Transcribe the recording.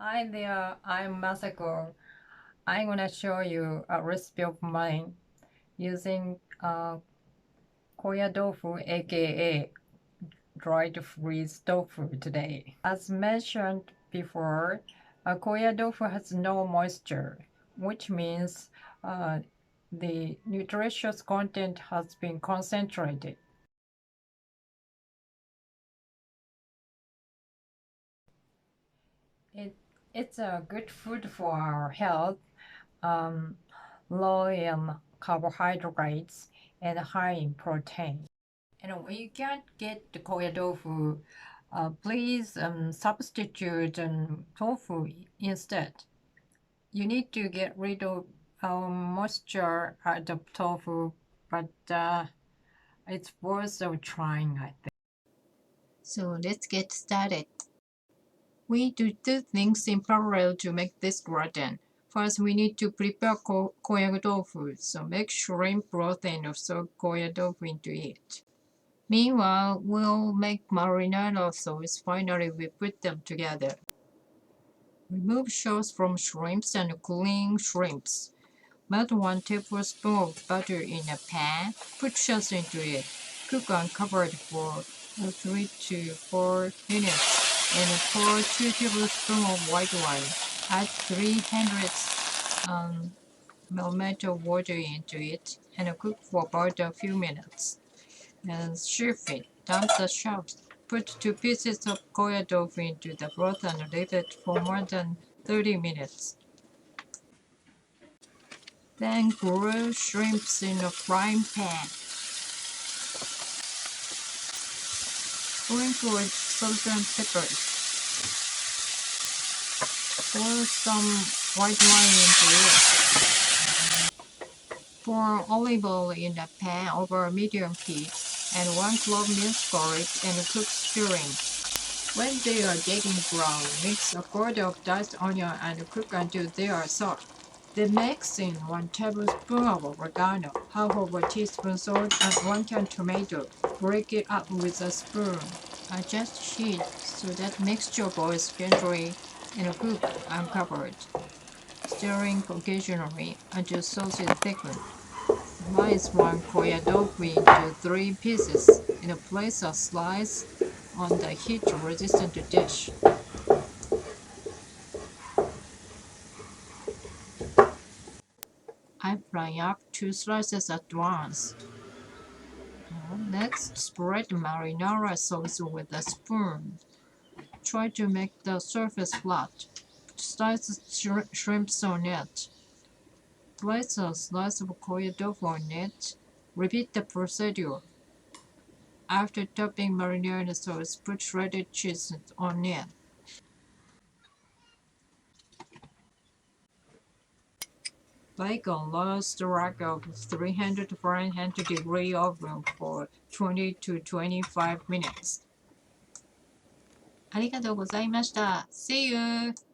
Hi there, I'm Masako. I'm gonna show you a recipe of mine using Koyadofu, aka dried freeze tofu today. As mentioned before, Koyadofu has no moisture, which means uh, the nutritious content has been concentrated. It, it's a good food for our health, um, low in carbohydrates and high in protein. And when you can't get the koyadofu, please substitute tofu instead. You need to get rid of moisture out of tofu, but it's worth of trying, I think. So let's get started. We do two things in parallel to make this gratin. First, we need to prepare koyadofu, so make shrimp broth and also koyadofu into it. Meanwhile, we'll make marinara sauce. Finally, we put them together. Remove shells from shrimps and clean shrimps. Melt 1 tablespoon of butter in a pan. Put shells into it. Cook uncovered for 3 to 4 minutes and pour 2 tablespoons of white wine. Add 300 milliliters of water into it and cook for about a few minutes. Then shift it. Dump the shells. Put 2 pieces of koyadofu into the broth and leave it for more than 30 minutes. Then grill shrimps in a frying pan. Sprinkle with salt and peppers. Pour some white wine into it. Pour olive oil in the pan over medium heat and 1 clove minced garlic and cook stirring. When they are getting brown, mix a quarter of diced onion and cook until they are soft. Then mix in 1 tablespoon of oregano, half of a teaspoon salt, and 1 can tomato. Break it up with a spoon. Adjust heat so that mixture boils gently and cook uncovered, stirring occasionally until sauce is thickened. Slice 1 koyadofu into 3 pieces and place a slice on the heat-resistant dish. I fry up 2 slices at once. Next, spread marinara sauce with a spoon. Try to make the surface flat. Slice shrimps on it. Place a slice of koyadofu on it. Repeat the procedure. After topping marinara sauce, put shredded cheese on it. Bake on low rack of 300 Fahrenheit degree oven for 20 to 25 minutes. ありがとうございました。See you!